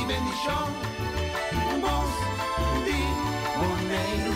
e bendição. Voz de Boneiro.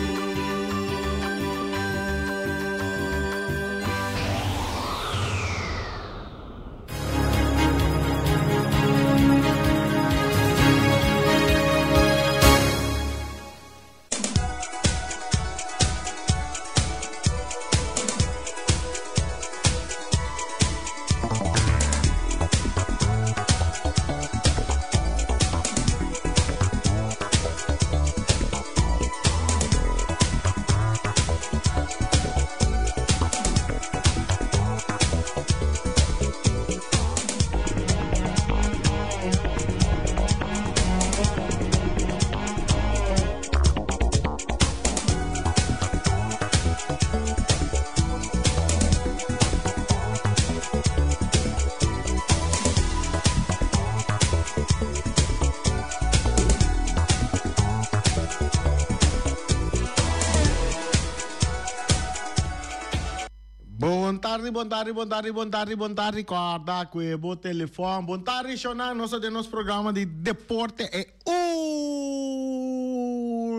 Bom tarde, guarda que o telefone. Bom tarde, Shona, nós temos programa de deporte é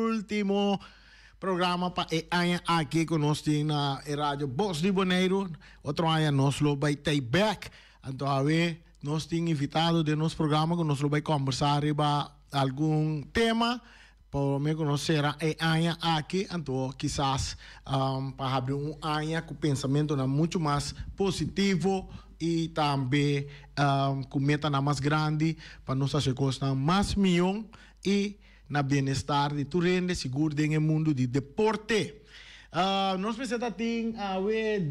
último programa para aqui que nós temos na rádio Voz de Boneiro. Outro ano nós vai ter back. Então, nós temos invitado de nosso programa que nós vai conversar sobre algum tema. Para me conhecer aqui, então, quizás para abrir ano com pensamento muito mais positivo e também com meta mais grande para nós fazer coisas mais milhão e na bem-estar de tudo seguro no mundo de deporte. Nós precisamos ter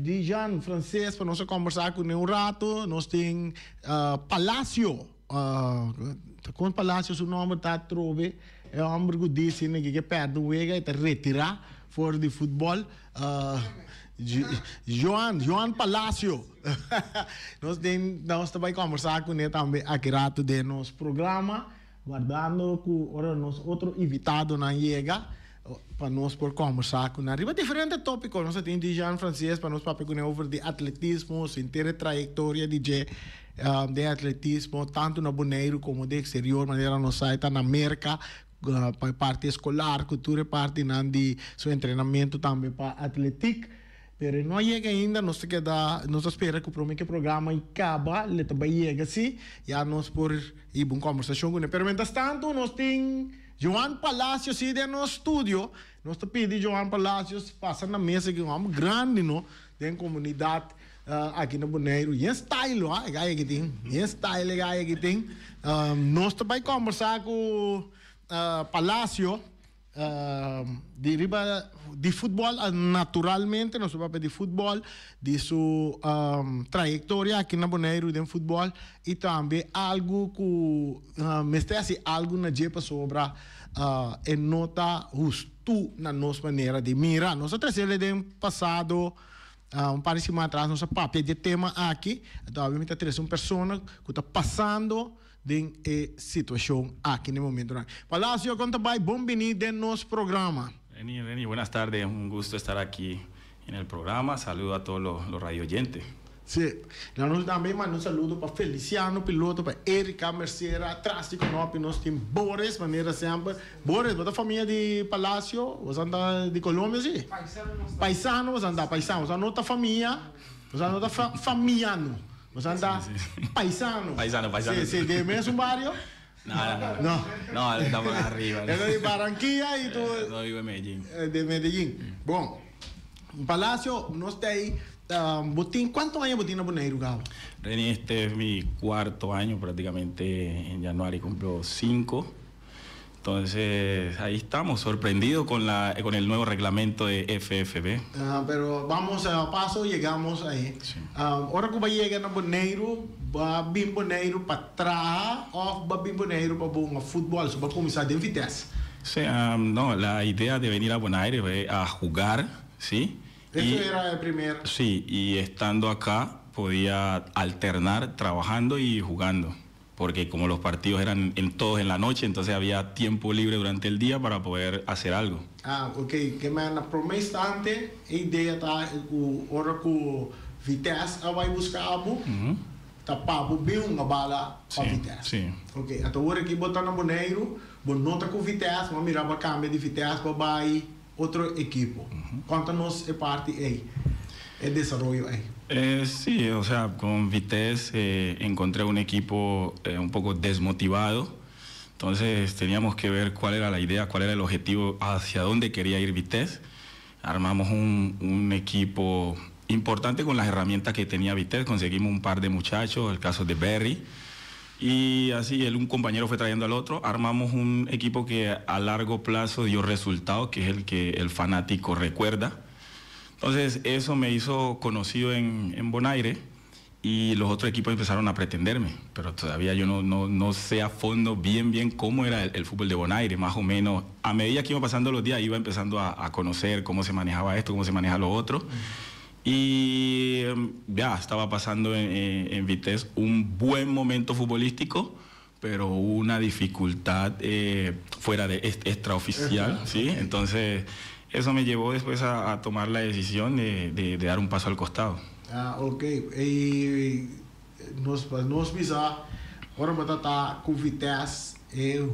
Dijan francês para nós conversar com um rato. Nós temos Palacio. Com Palacio, o nome está trove. É um homem que disse que perde o Wega e está retirar fora de futebol. João Palacio. Nós também conversar com ele também aqui rato de nosso programa, guardando com nosso outro invitado na Iega para nós por conversar com ele. Diferente tópico, nós temos Dijan francês para nós para com ele over de atletismo, sua inteira trajetória de atletismo, tanto na Boneiro como de exterior, maneira nós saímos na América. Para parte escolar, cultura, parte de seu treinamento também para atlético. Mas não chega ainda, nós esperamos que o programa acabe, ele também chega assim, já nós por ir uma conversação com ele. Mas, mientras tanto, nós temos João Palacio aqui no nosso estúdio. Nós pedimos João Palacio passar na mesa, que é um homem grande, não? Tem comunidade aqui no Boneiro. E style, que tem. E style, que tem. Nós também conversar com Palacio de futebol, naturalmente, nós vamos de futebol, de sua trajetória aqui na Boneiro de futebol e também algo que algo na jepa sobre nota justo na nossa maneira de mirar. Nós trazemos de passado par de semana atrás nosso papel de tema aqui, então obviamente temos uma pessoa que está passando de situação aqui no momento. Palacio, conta bem, bem-vindo ao nosso programa. Reni, buenas tardes, un gusto estar aquí en el programa. Saludo a todos los radio oyentes. Sim, nós também mandamos um saludo para Feliciano, piloto, para Erika Merceira, tráfico, nós temos Boris, maneira sempre. Boris, você é família de Palacio? Você anda de Colômbia, sim? Paisano, você anda paisano. Você anda família, você anda familiano. Você anda paisano. Paisano. Sí, ¿de mesmo barrio? No, estamos arriba. Es de Barranquilla y tú... No, vivo en Medellín. De Medellín. Bom, Palacio, nós tem botín. ¿Cuántos años botín na Boneiro, Gabo? Reni, este es mi cuarto año, prácticamente en januario cumplo 5. Entonces, ahí estamos, sorprendidos con el nuevo reglamento de FFB. Pero vamos a paso, llegamos ahí. Sí. Ahora que va a llegar a Boneiro, va a vir Boneiro para atrás o va a vir Boneiro para jugar fútbol, va a comenzar de Vitesse. Sí, no, la idea de venir a Buenos Aires es a jugar, ¿sí? Eso era el primer. Sí, y estando acá podía alternar trabajando y jugando. Porque como los partidos eran todos en la noche, entonces había tiempo libre durante el día para poder hacer algo. Ok. Que na primeiro instante, a ideia está, ahora que Vitesse vai buscar algo, tapar bem uma bala para Vitesse. Sí. Ok, até agora aqui botar no Boneiro, bom nota com Vitesse, vamos mirar para cambio de Vitesse para vai outro equipo. Conta-nos a parte aí, el desarrollo ahí. Sí, o sea, con Vitesse encontré un equipo un poco desmotivado. Entonces teníamos que ver cuál era la idea, cuál era el objetivo, hacia dónde quería ir Vitesse. Armamos un equipo importante con las herramientas que tenía Vitesse. Conseguimos un par de muchachos, el caso de Berry. Y así un compañero fue trayendo al otro. Armamos un equipo que a largo plazo dio resultados, que es el que el fanático recuerda. Entonces eso me hizo conocido en Bonaire. Y los otros equipos empezaron a pretenderme, pero todavía yo no sé a fondo bien cómo era el fútbol de Bonaire, más o menos. A medida que iba pasando los días, iba empezando a conocer cómo se manejaba esto, cómo se maneja lo otro. Y ya estaba pasando en Vitesse un buen momento futbolístico, pero una dificultad fuera de extraoficial, ¿sí? Entonces eso me llevó después a tomar la decisión de dar un paso al costado. Ok. E nós bisa ora batata com Vitesse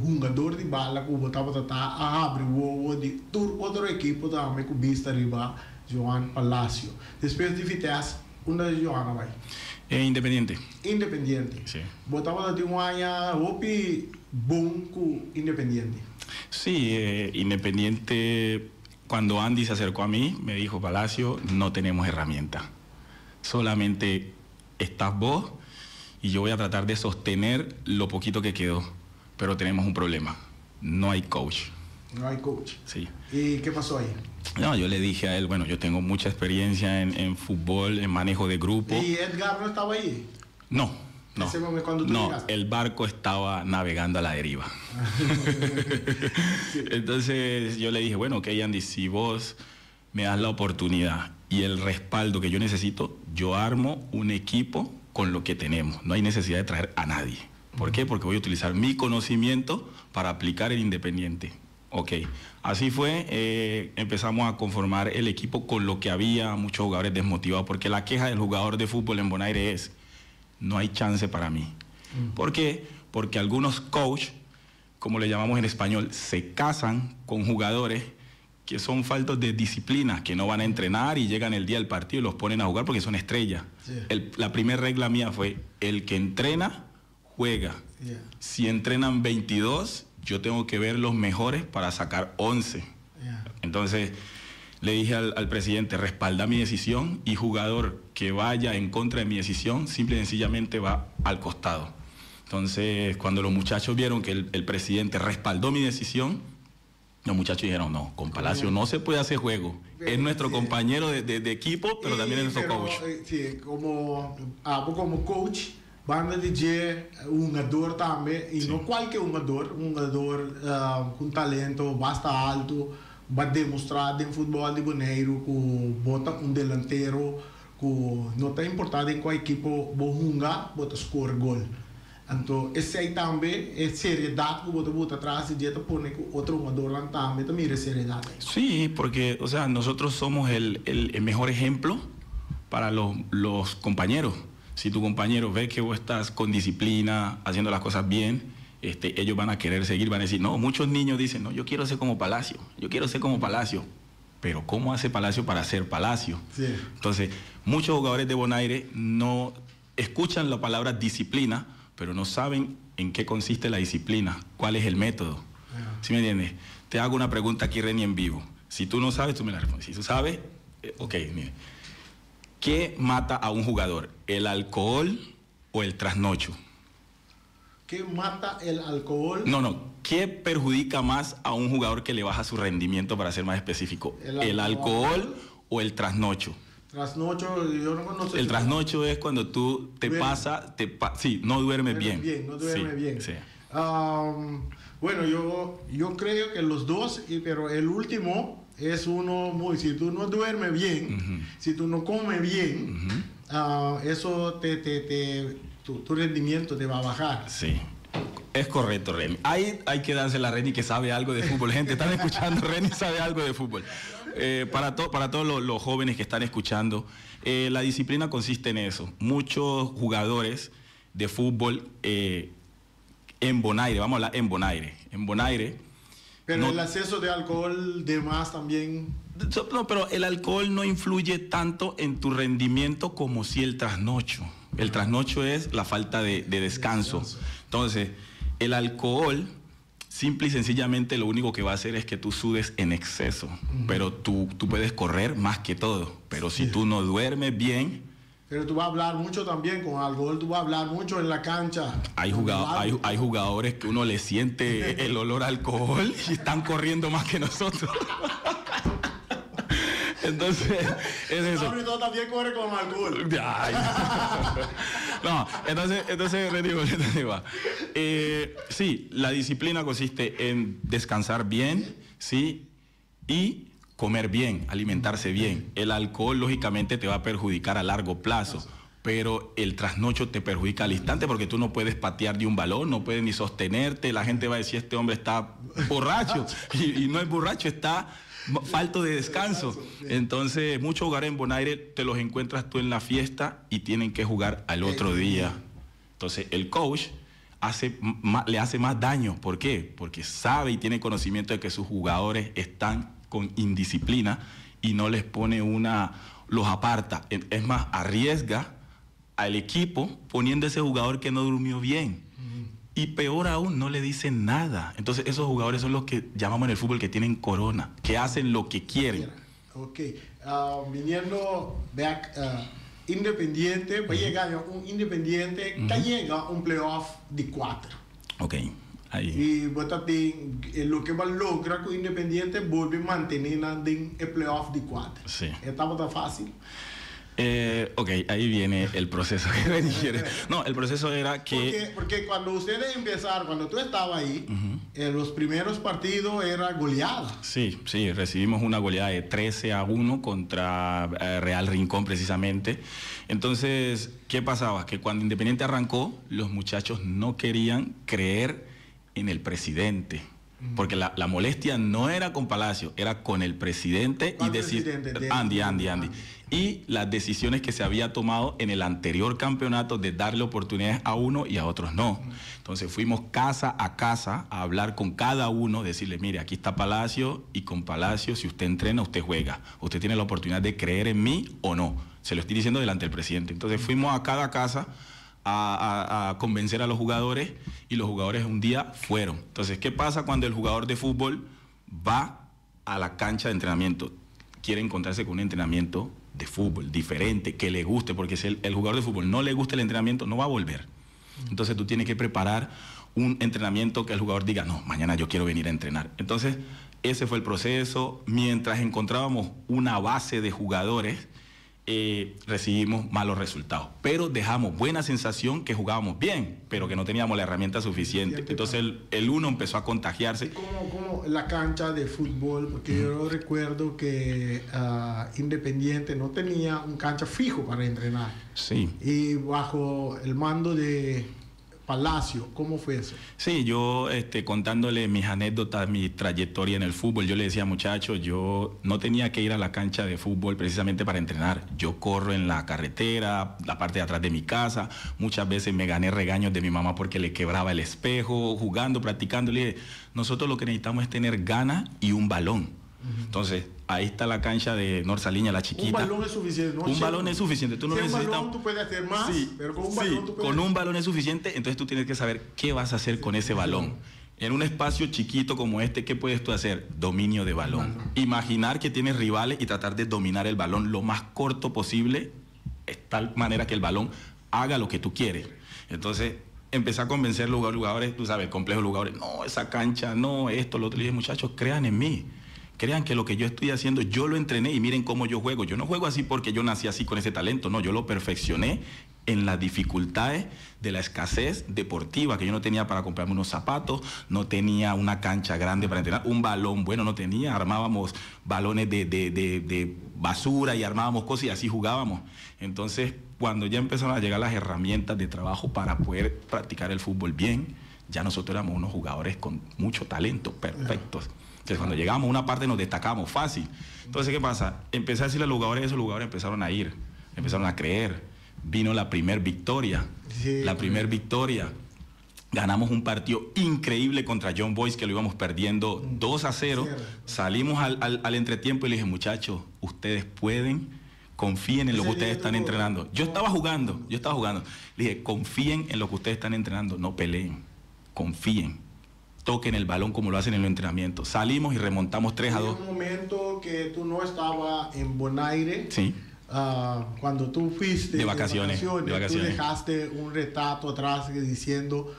jogador de bala que botar batata abre o de tur outra equipe também com vista riba Joan Palacio. Depois de Vitesse, onde Joana vai? Independiente. Independiente. Sí. Botava de um año opi bom com Independiente. Sí, Independiente, cuando Andy se acercó a mí, me dijo, Palacio, no tenemos herramientas. Solamente estás vos y yo voy a tratar de sostener lo poquito que quedó. Pero tenemos un problema. No hay coach. No hay coach. Sí. ¿Y qué pasó ahí? No, yo le dije a él, bueno, yo tengo mucha experiencia en fútbol, en manejo de grupo. ¿Y Edgar no estaba ahí? No. Ese momento cuando tú llegaste. El barco estaba navegando a la deriva. Sí. Entonces yo le dije, bueno, ok, Andy, si vos me das la oportunidad y el respaldo que yo necesito, yo armo un equipo con lo que tenemos. No hay necesidad de traer a nadie. ¿Por qué? Porque voy a utilizar mi conocimiento para aplicar el Independiente. Ok, así fue, empezamos a conformar el equipo con lo que había, muchos jugadores desmotivados, porque la queja del jugador de fútbol en Bonaire es, no hay chance para mí. ¿Por qué? Porque algunos coach, como le llamamos en español, se casan con jugadores que son faltos de disciplina, que no van a entrenar y llegan el día del partido y los ponen a jugar porque son estrellas. Sí. La primera regla mía fue, el que entrena, juega. Yeah. Si entrenan 22, yo tengo que ver los mejores para sacar 11. Yeah. Entonces, le dije al presidente, respalda mi decisión y jugador que vaya en contra de mi decisión, simple y sencillamente va al costado. Entonces, cuando los muchachos vieron que el presidente respaldó mi decisión, los muchachos dijeron, no, con Palacio no se puede hacer juego. Es nuestro compañero de equipo, pero también es nuestro coach. Sí, como coach, banda DJ, un jugador también, y sí. No cualquier jugador con talento, basta alto, va a demostrar en fútbol de Bonaire, que bota un delantero, que no está importante en cuál equipo va a score gol. Entonces, esse aí também é seriedade que você bota atrás y ya te pone otro jugador también, también es seriedad. Sí, porque, o sea, nosotros somos el mejor ejemplo para los compañeros. Si tu compañero ve que vos estás con disciplina, haciendo las cosas bien, ellos van a querer seguir, van a decir, no, muchos niños dicen, no, yo quiero ser como Palacio, yo quiero ser como Palacio. Pero ¿cómo hace Palacio para ser Palacio? Sí. Entonces, muchos jugadores de Bonaire no escuchan la palabra disciplina, pero no saben en qué consiste la disciplina, cuál es el método. ¿Sí me entiendes? Te hago una pregunta aquí, Reni, en vivo. Si tú no sabes, tú me la respondes. Si tú sabes, ok, mire. ¿Qué mata a un jugador? ¿El alcohol o el trasnocho? ¿Qué mata el alcohol? No. ¿Qué perjudica más a un jugador que le baja su rendimiento, para ser más específico? ¿El alcohol o el trasnocho? Trasnocho, yo no conozco. El trasnocho es cuando tú sí, no duermes bien. No duermes sí, bien. Sí. Bueno, yo creo que los dos, pero el último es uno muy, si tú no duermes bien, si tú no comes bien, eso tu rendimiento te va a bajar. Sí. Es correcto, Reni. Hay que darse la Reni que sabe algo de fútbol. Gente, están escuchando, Reni sabe algo de fútbol. Para todos los jóvenes que están escuchando, la disciplina consiste en eso. Muchos jugadores de fútbol en Bonaire, vamos a hablar en Bonaire. Pero no, el exceso de alcohol, de más también. No, pero el alcohol no influye tanto en tu rendimiento como si el trasnocho. El trasnocho es la falta de descanso. Entonces, el alcohol, simple y sencillamente, lo único que va a hacer es que tú sudes en exceso. Pero tú puedes correr más que todo. Pero si tú no duermes bien... Pero tú vas a hablar mucho también con alcohol, tú vas a hablar mucho en la cancha. Hay jugadores que uno le siente el olor a alcohol y están corriendo más que nosotros. Entonces, es eso. Todo también corre con alcohol. Ay. No, entonces le digo, sí, la disciplina consiste en descansar bien, sí, y comer bien, alimentarse bien. El alcohol, lógicamente, te va a perjudicar a largo plazo, pero el trasnocho te perjudica al instante porque tú no puedes patear de un balón, no puedes ni sostenerte. La gente va a decir, este hombre está borracho, y no es borracho, está falto de descanso. Entonces, muchos jugadores en Bonaire te los encuentras tú en la fiesta y tienen que jugar al otro día. Entonces, el coach le hace más daño. ¿Por qué? Porque sabe y tiene conocimiento de que sus jugadores están con indisciplina y no les pone los aparta. Es más, arriesga al equipo poniendo ese jugador que no durmió bien. Y peor aún, no le dicen nada. Entonces, esos jugadores son los que llamamos en el fútbol que tienen corona, que hacen lo que quieren. Ok. Viniendo back, Independiente, va a llegar un Independiente que llega a un playoff de 4. Ok. Ahí. Y lo que va a lograr con Independiente vuelve a mantener en el playoff de 4. Sí. ¿Estaba tan fácil? Ok, ahí viene el proceso que venía. No, el proceso era que... Porque cuando ustedes empezaron, cuando tú estabas ahí, los primeros partidos era goleada. Sí, recibimos una goleada de 13-1 contra Real Rincón precisamente. Entonces, ¿qué pasaba? Que cuando Independiente arrancó, los muchachos no querían creer en el presidente. Porque la molestia no era con Palacio, era con el presidente y decir Andy. Y las decisiones que se había tomado en el anterior campeonato de darle oportunidades a uno y a otros no. Entonces fuimos casa a casa a hablar con cada uno, decirle, mire, aquí está Palacio y con Palacio, si usted entrena, usted juega. Usted tiene la oportunidad de creer en mí o no. Se lo estoy diciendo delante del presidente. Entonces fuimos a cada casa a convencer a los jugadores y los jugadores un día fueron. Entonces, ¿qué pasa cuando el jugador de fútbol va a la cancha de entrenamiento? Quiere encontrarse con un entrenamiento de fútbol diferente, que le guste, porque si el jugador de fútbol no le gusta el entrenamiento, no va a volver. Entonces tú tienes que preparar un entrenamiento que el jugador diga, no, mañana yo quiero venir a entrenar. Entonces, ese fue el proceso. Mientras encontrábamos una base de jugadores, recibimos malos resultados, pero dejamos buena sensación que jugábamos bien, pero que no teníamos la herramienta suficiente. Entonces el uno empezó a contagiarse. Como la cancha de fútbol, porque yo recuerdo que Independiente no tenía un cancha fijo para entrenar. Sí. Y bajo el mando de Palacio, ¿cómo fue eso? Sí, yo contándole mis anécdotas, mi trayectoria en el fútbol, yo le decía, muchachos, yo no tenía que ir a la cancha de fútbol precisamente para entrenar. Yo corro en la carretera, la parte de atrás de mi casa. Muchas veces me gané regaños de mi mamá porque le quebraba el espejo, jugando, practicando. Le dije, nosotros lo que necesitamos es tener ganas y un balón. Entonces, ahí está la cancha de Norsaliña, la chiquita. Un balón es suficiente. ¿No? Un balón es suficiente. Tú no necesitas... un balón tú puedes hacer más, pero con un balón tú puedes... Con un balón es suficiente, entonces tú tienes que saber qué vas a hacer con ese balón. En un espacio chiquito como este, ¿qué puedes tú hacer? Dominio de balón. Imaginar que tienes rivales y tratar de dominar el balón lo más corto posible, de tal manera que el balón haga lo que tú quieres. Entonces, empecé a convencer a los jugadores, tú sabes, el complejo de los jugadores, no, esa cancha, no, esto, lo otro. Le dije, muchachos, crean en mí. Crean que lo que yo estoy haciendo, yo lo entrené y miren cómo yo juego. Yo no juego así porque yo nací así con ese talento, no, yo lo perfeccioné en las dificultades de la escasez deportiva, que yo no tenía para comprarme unos zapatos, no tenía una cancha grande para entrenar, un balón bueno no tenía, armábamos balones de basura y armábamos cosas y así jugábamos. Entonces, cuando ya empezaron a llegar las herramientas de trabajo para poder practicar el fútbol bien, ya nosotros éramos unos jugadores con mucho talento, perfectos. Entonces, cuando llegamos a una parte nos destacamos fácil. Entonces, ¿qué pasa? Empecé a decirle a los jugadores, esos jugadores empezaron a ir, empezaron a creer. Vino la primer victoria. Sí, la primer victoria. Ganamos un partido increíble contra John Boys, que lo íbamos perdiendo 2-0. Salimos al entretiempo y le dije, muchachos, ustedes pueden, confíen en lo que ustedes están entrenando. Yo estaba jugando. Le dije, confíen en lo que ustedes están entrenando, no peleen, confíen. Toquen el balón como lo hacen en los entrenamientos. Salimos y remontamos 3-2. Hay un momento que tú no estabas en Bonaire. Sí. Cuando tú fuiste de vacaciones, tú dejaste un retrato atrás diciendo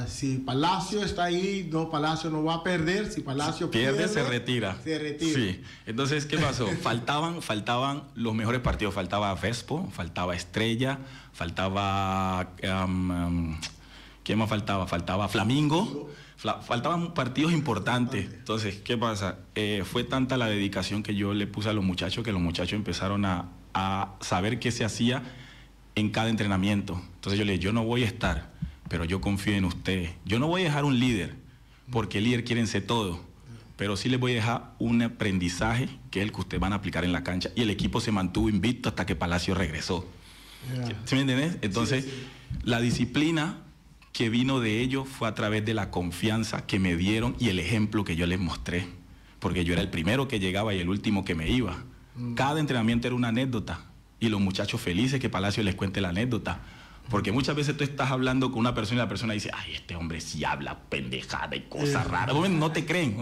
si Palacio está ahí, no, Palacio no va a perder, si Palacio pierde, se retira. Sí. Entonces, ¿qué pasó? faltaban los mejores partidos. Faltaba Vespo, faltaba Estrella, faltaba ¿qué más faltaba? Faltaba Flamingo. Faltaban partidos importantes. Entonces, ¿qué pasa? Fue tanta la dedicación que yo le puse a los muchachos que los muchachos empezaron a saber qué se hacía en cada entrenamiento. Entonces yo les dije, yo no voy a estar, pero yo confío en ustedes. Yo no voy a dejar un líder, porque el líder quiere ser todo, pero sí les voy a dejar un aprendizaje que es el que ustedes van a aplicar en la cancha. Y el equipo se mantuvo invicto hasta que Palacio regresó. ¿Sí me entiendes? Entonces, la disciplina que vino de ellos fue a través de la confianza que me dieron y el ejemplo que yo les mostré, porque yo era el primero que llegaba y el último que me iba. Cada entrenamiento era una anécdota y los muchachos felices que Palacio les cuente la anécdota, porque muchas veces tú estás hablando con una persona y la persona dice, ay, este hombre sí habla pendejada y cosas raras, no te creen,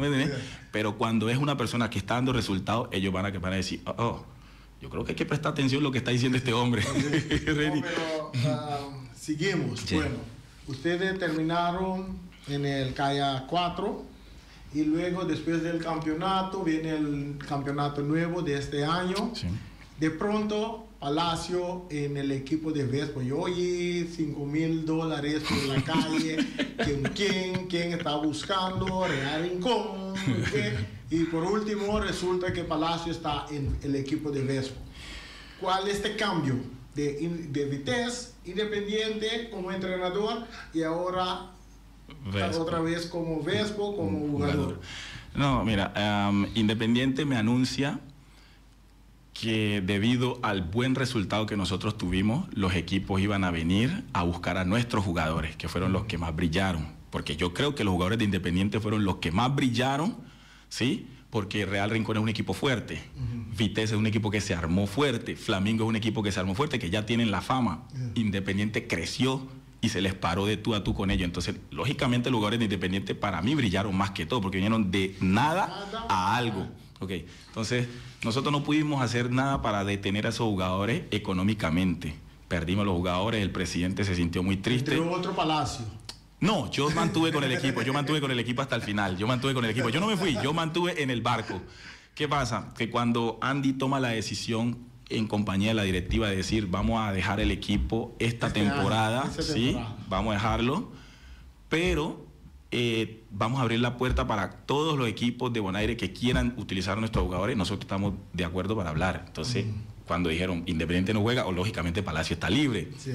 pero cuando es una persona que está dando resultados, ellos van a decir, yo creo que hay que prestar atención a lo que está diciendo este hombre. Seguimos. Sí. Bueno, ustedes terminaron en el Calla 4 y luego después del campeonato viene el campeonato nuevo de este año. Sí. De pronto Palacio en el equipo de Vespo, yo oye $5,000 por la calle, ¿quién está buscando? Real Rincón, y por último resulta que Palacio está en el equipo de Vespo. ¿Cuál es este cambio? De Vitesse, Independiente como entrenador y ahora Vespo. Otra vez como Vespo, como jugador. No, mira, Independiente me anuncia que debido al buen resultado que nosotros tuvimos, los equipos iban a venir a buscar a nuestros jugadores, que fueron los que más brillaron, porque yo creo que los jugadores de Independiente fueron los que más brillaron, ¿sí? Porque Real Rincón es un equipo fuerte, Vitesse es un equipo que se armó fuerte, Flamingo es un equipo que se armó fuerte, que ya tienen la fama. Independiente creció y se les paró de tú a tú con ellos. Entonces, lógicamente, los jugadores de Independiente para mí brillaron más que todo, porque vinieron de nada a algo. Okay. Entonces, nosotros no pudimos hacer nada para detener a esos jugadores económicamente. Perdimos a los jugadores, el presidente se sintió muy triste. ¿Entró otro Palacio? No, yo mantuve con el equipo, hasta el final. Yo no me fui, yo mantuve en el barco. ¿Qué pasa? Que cuando Andy toma la decisión en compañía de la directiva de decir, vamos a dejar el equipo esta temporada, ¿sí? Vamos a dejarlo, pero vamos a abrir la puerta para todos los equipos de Bonaire que quieran utilizar a nuestros jugadores. Nosotros estamos de acuerdo para hablar. Entonces, cuando dijeron, Independiente no juega, o lógicamente Palacio está libre. Sí.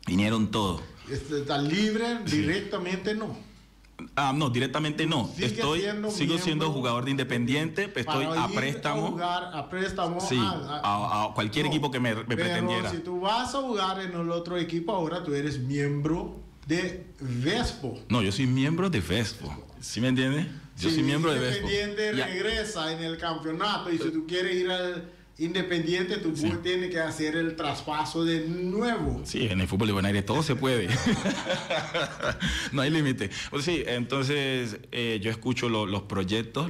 Vinieron todos. ¿Está libre? Directamente no. No, directamente no. Sigo siendo jugador de Independiente, estoy a préstamo. A préstamo. Sí, a cualquier equipo que me pretendiera. Si tú vas a jugar en el otro equipo, ahora tú eres miembro de Vespo. No, yo soy miembro de Vespo. ¿Sí me entiendes? Yo soy miembro de Vespo. Independiente regresa en el campeonato y si tú quieres ir al Independiente, tú tienes que hacer el traspaso de nuevo. Sí, en el fútbol de Bonaire todo se puede. No hay límite. Pues sí, entonces yo escucho los proyectos,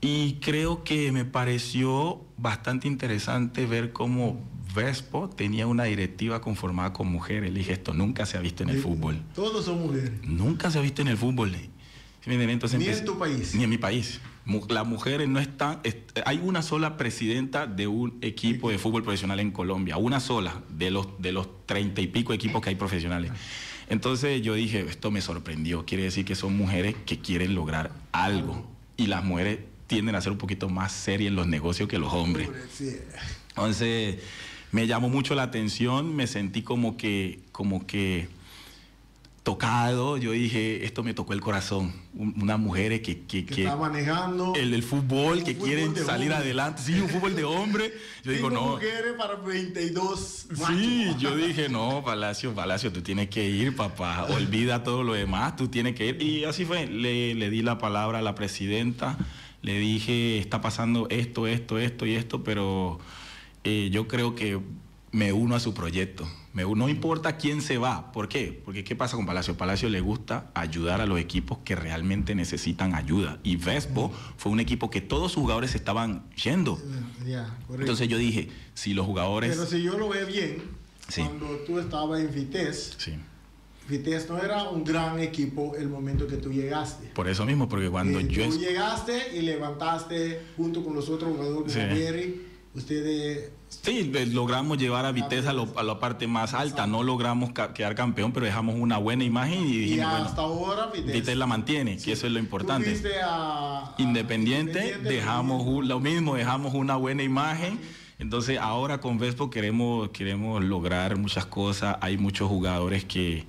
y creo que me pareció bastante interesante ver cómo Vespo tenía una directiva conformada con mujeres. Le dije, esto nunca se ha visto en el fútbol. Todos son mujeres. Nunca se ha visto en el fútbol. Entonces, ni en tu país. Ni en mi país. Las mujeres no están... Hay una sola presidenta de un equipo de fútbol profesional en Colombia. Una sola de los 30 y pico equipos que hay profesionales. Entonces yo dije, esto me sorprendió. Quiere decir que son mujeres que quieren lograr algo. Y las mujeres tienden a ser un poquito más serias en los negocios que los hombres. Entonces me llamó mucho la atención. Me sentí como que tocado. Yo dije, esto me tocó el corazón. Unas mujeres que está manejando el fútbol, que fútbol quieren de salir hombre. adelante. Sí, un fútbol de hombre. Yo digo, 5 no. mujeres para 22 machos. Sí, yo dije, no, Palacio, tú tienes que ir, papá. Olvida todo lo demás, tú tienes que ir. Y así fue. Le di la palabra a la presidenta. Le dije, está pasando esto, pero yo creo que me uno a su proyecto. No importa quién se va. ¿Por qué? Porque ¿qué pasa con Palacio? Palacio le gusta ayudar a los equipos que realmente necesitan ayuda. Y Vespo fue un equipo que todos sus jugadores estaban yendo. Entonces yo dije, si los jugadores... Pero si yo lo veo bien, sí. Cuando tú estabas en Vitesse, sí. Vitesse no era un gran equipo el momento que tú llegaste. Por eso mismo, porque cuando tú llegaste y levantaste junto con los otros jugadores como sí. Jerry, ustedes... Sí, logramos llevar a Vitesse a la parte más alta. No logramos quedar campeón, pero dejamos una buena imagen y dijimos, hasta ahora Vitesse la mantiene, sí. Que eso es lo importante. Tú fuiste a Independiente, dejamos lo mismo, dejamos una buena imagen. Entonces ahora con Vespo queremos lograr muchas cosas. Hay muchos jugadores que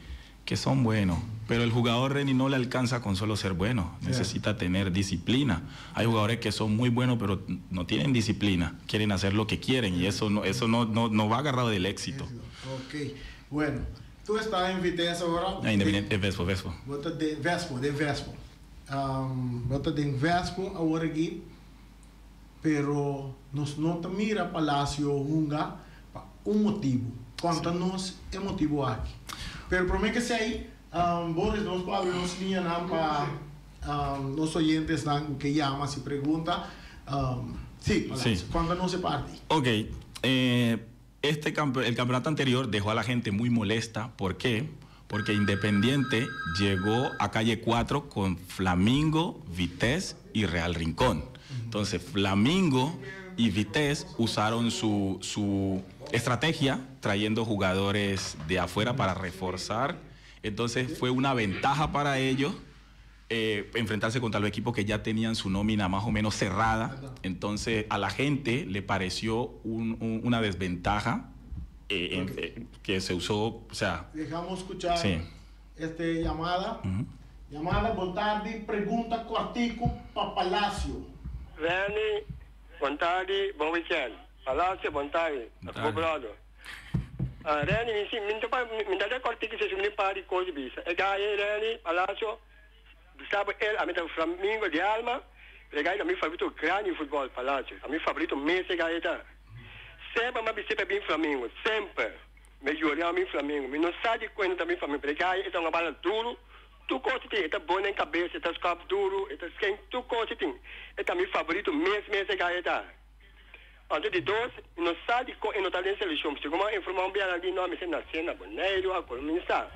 son buenos, pero el jugador, Reni, no le alcanza con solo ser bueno, necesita tener disciplina. Hay jugadores que son muy buenos, pero no tienen disciplina, quieren hacer lo que quieren y eso no va agarrado del éxito. Ok, bueno, tú estás en Vitesse ahora. Independiente, Vespo. Você de Vespo. Você tem Vespo agora aqui, pero nos não te mira Palacio Hunga por motivo. Conta-nos o motivo aqui. Pero por mí que sei, Boris nos abrir nos linha para los oyentes que llaman y preguntan. Sí, ¿cuándo no se parte? Ok, el campeonato anterior dejó a la gente muy molesta. ¿Por qué? Porque Independiente llegó a calle 4 con Flamingo, Vitesse y Real Rincón. Entonces Flamingo y Vitesse usaron su estrategia trayendo jugadores de afuera para reforzar. Entonces fue una ventaja para ellos enfrentarse contra los equipos que ya tenían su nómina más o menos cerrada. Entonces a la gente le pareció una desventaja que se usó, o sea... Dejamos escuchar sí. Llamada. Llamada, boa tarde, pregunta cortico para Palacio. Reni, boa tarde, bom weekend. Palacio, boa tarde. Obrigado. Reni, minta de corte que se chama para coisa bisa. É gaia Reni, Palacio. Sabe ele a meta Flamengo de alma. Regai a meu favorito grande futebol Palacio. A meu favorito Messi gaeta. Sempre mas sempre bem Flamengo, sempre. Melhorar meu Flamengo. Me não sabe quando também Flamengo. Regai é uma bola duro. Tu coisa tem, tá bom na cabeça, tá escapo duro, tá quem tu coisa tem. É meu favorito Messi gaeta. Antes de dois, não sabe quando não tá na seleção. Se como informação bem ali não me na cena, boneiro, a começar.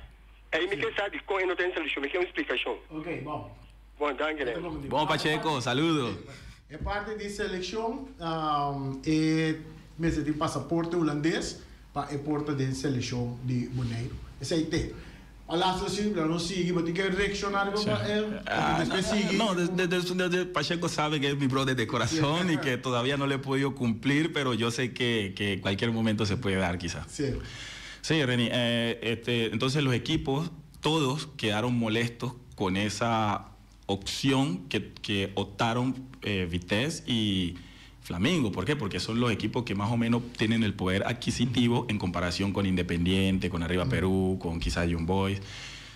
Aí me quer saber quando não tá na seleção, me quer uma explicação. Ok, bom. Bom, danke. Bom, Pacheco, saludos. É parte de seleção, mas tem passaporte holandês para a porta de seleção de Boneiro. Esse aí tem. Palacio simple, no sigue, pero tiene que reaccionar algo para él. No, desde Pacheco sabe que es mi brother de corazón y que todavía no le he podido cumplir, pero yo sé que cualquier momento se puede dar quizás. Sí, Reni, entonces los equipos todos quedaron molestos con esa opción que optaron Vitesse y Flamingo. ¿Por qué? Porque son los equipos que más o menos tienen el poder adquisitivo en comparación con Independiente, con Arriba Perú, con quizás Young Boys.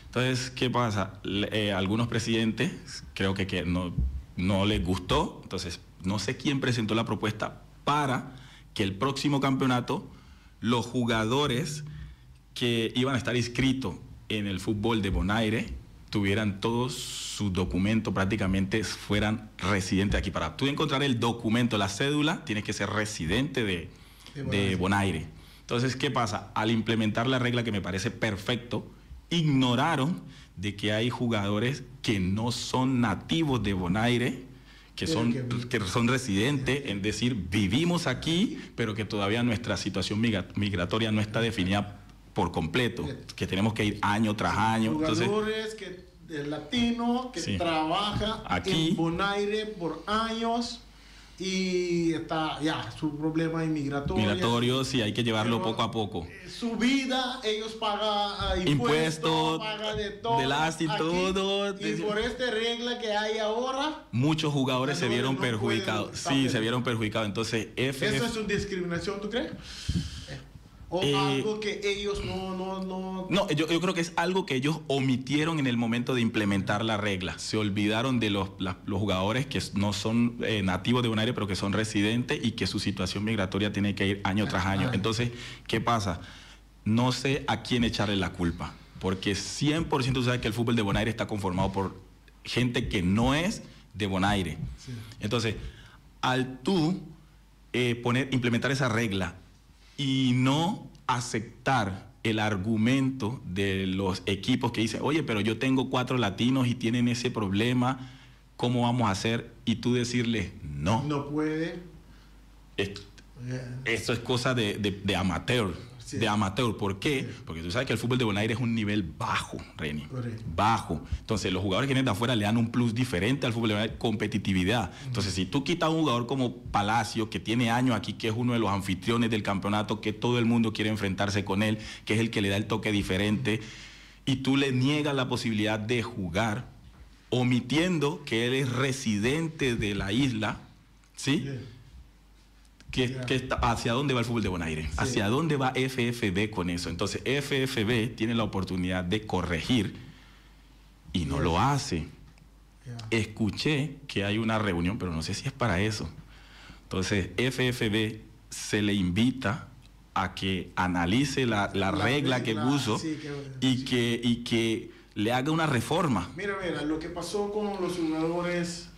Entonces, ¿qué pasa? Algunos presidentes creo que no les gustó. Entonces, no sé quién presentó la propuesta para que el próximo campeonato los jugadores que iban a estar inscritos en el fútbol de Bonaire tuvieran todos sus documentos, prácticamente fueran residentes aquí. Para tú encontrar el documento, la cédula, tienes que ser residente de Bonaire. Entonces, ¿qué pasa? Al implementar la regla, que me parece perfecto, ignoraron de que hay jugadores que no son nativos de Bonaire, que son residentes, es decir, vivimos aquí, pero que todavía nuestra situación migratoria no está definida por completo, que tenemos que ir año tras año. Jugadores de latino que trabaja aquí en Bonaire por años, y está ya su problema inmigratorio. Migratorio, sí, hay que llevarlo Pero poco a poco. Su vida, ellos pagan Impuestos, pagan de todo. de las y aquí, todo. Y por esta regla que hay ahora, Muchos jugadores se vieron no perjudicados. pueden Sí, estar se vieron perjudicados. Entonces, ¿eso es una discriminación, tú crees? ¿O algo que ellos no... No, yo creo que es algo que ellos omitieron en el momento de implementar la regla. Se olvidaron de los jugadores que no son nativos de Bonaire, pero que son residentes y que su situación migratoria tiene que ir año tras año. Entonces, ¿qué pasa? No sé a quién echarle la culpa, porque 100% sabe que el fútbol de Bonaire está conformado por gente que no es de Bonaire. Sí. Entonces, al tú implementar esa regla y no aceptar el argumento de los equipos que dicen, oye, pero yo tengo 4 latinos y tienen ese problema, ¿cómo vamos a hacer? Y tú decirle, no. No puede. Eso es cosa de amateur. Sí. De amateur. ¿Por qué? Sí. Porque tú sabes que el fútbol de Bonaire es un nivel bajo, Reni. Correcto. Bajo. Entonces, los jugadores que vienen de afuera le dan un plus diferente al fútbol de Bonaire, competitividad. Entonces, si tú quitas a un jugador como Palacio, que tiene años aquí, que es uno de los anfitriones del campeonato, que todo el mundo quiere enfrentarse con él, que es el que le da el toque diferente, y tú le niegas la posibilidad de jugar, omitiendo que él es residente de la isla, ¿sí? Yeah. ¿Hacia dónde va el fútbol de Bonaire? Sí. ¿Hacia dónde va FFB con eso? Entonces, FFB tiene la oportunidad de corregir y no lo hace. Yeah. Escuché que hay una reunión, pero no sé si es para eso. Entonces, FFB se le invita a que analice la regla que puso sí, y que le haga una reforma. Mira, lo que pasó con los jugadores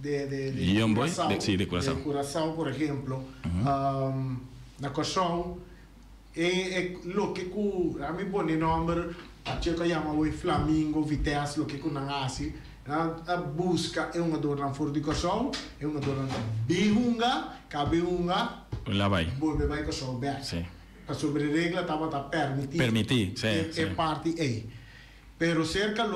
de Young Boy, Curazao, de Curazao. de Curazao, por ejemplo, na Curazao, lo que a mí pone nombre, a chica llama hoy Flamingo, Vitesse, lo que con Nangasi, a busca é uma dor na fortificação, é uma dor na bihunga, cabihunga, La vai. volve vai com o back. Sí. A sobre regla estava permitido. Permitir, sí, sí. É parte aí. Pero cerca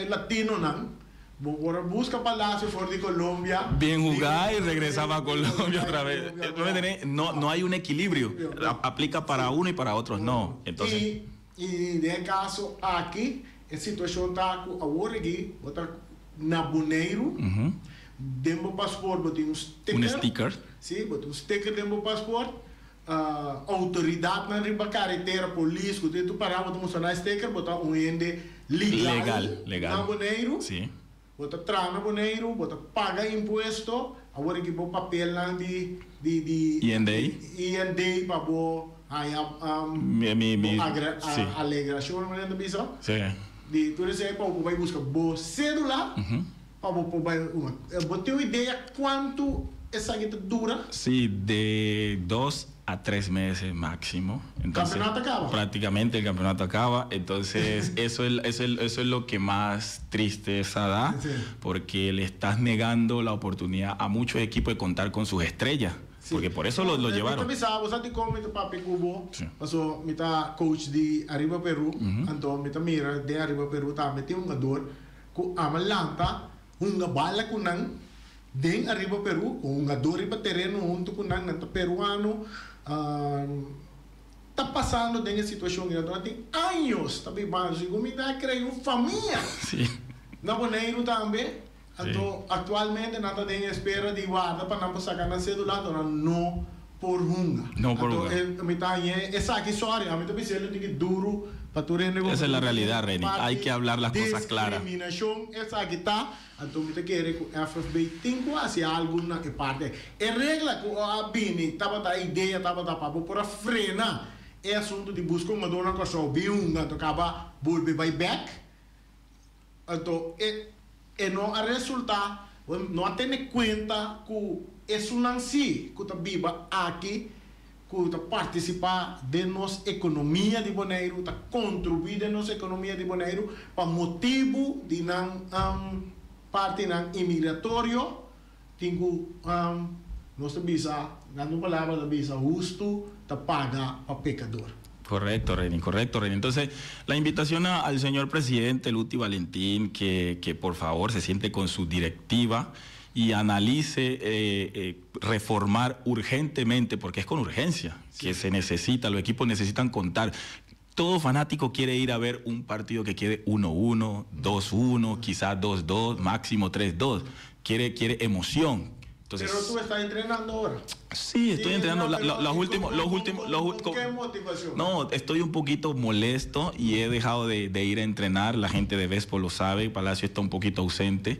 latino não. Ahora busca Palacio fuera de Colombia. Bien jugar y regresaba a Colombia otra vez. No hay un equilibrio. Aplica para uno y para otros no. Entonces, y de caso aquí, a situação está agora aqui, outra na Bonaire, dentro do passaporte botem sticker. un sticker. Sim, botem sticker dentro do passaporte. Autoridade na riba carretera, polícia, quando tu parava de mostrar sticker, botar ende legal. Na Bonaire. Sí. Bota tra na Bonaire, bota paga imposto, agora que o papel lá de IND para bo alegração, não é bisa? Sí. De tu recebe para vai buscar bo cédula, para bo vai uma. Botei uma ideia quanto essa guita dura? Sí, de 2 a 3 meses máximo. Entonces, ¿Campeonato acaba? Prácticamente el campeonato acaba. Entonces, eso es lo que más tristeza da, Sí. porque le estás negando la oportunidad a muchos equipos de contar con sus estrellas. Sí. Porque por eso lo llevaron. Você sabe como eu papi cubo, Sí. passou me tá coach de Arriba Peru, então me tá mira de Arriba Peru tá meti um jogador com amalanta, bala com nang den Arriba Peru, um jogador para terreno junto com nang peruano, tá passando dessa situação que então tem anos, tá bem mais, como tá criando família. Sí. Na Bonaire também. Então, atualmente, nada tem espera de guarda para não sacar na cédula, não por hunga. No por hunga. Esa aquí, sorry, a mí te pensé que duro para tu renegociar. Esa es la realidad, Reni. Hay que hablar las cosas claras. Discriminación, esa aquí está. Entonces, te quiere que FFB tenga hacia alguna parte. En regla, que a Bini, estaba la idea, estaba la papo, para frenar el asunto de buscar una dona cosa, biunga, entonces acaba, vuelve back. Entonces, no resulta, no tiene cuenta que es un así, que está viva aquí, que está participa de nuestra economía de Bonaire, está contribuir de nuestra economía de Bonaire, para motivo de parte inmigratorio, tengo nuestra visa, dando palabra de visa justo, está paga para pecador. Correcto, Reni, correcto, Reni. Entonces, la invitación al señor presidente Luti Valentín, que por favor se siente con su directiva y analice reformar urgentemente, porque es con urgencia que se necesita, los equipos necesitan contar. Todo fanático quiere ir a ver un partido que quede 1-1, 2-1, quizás 2-2, máximo 3-2. Quiere emoción. Entonces, pero tú estás entrenando ahora. Sí, estoy entrenando los últimos. ¿Qué motivación? No, estoy un poquito molesto y he dejado de ir a entrenar. La gente de Vespo lo sabe, Palacio está un poquito ausente.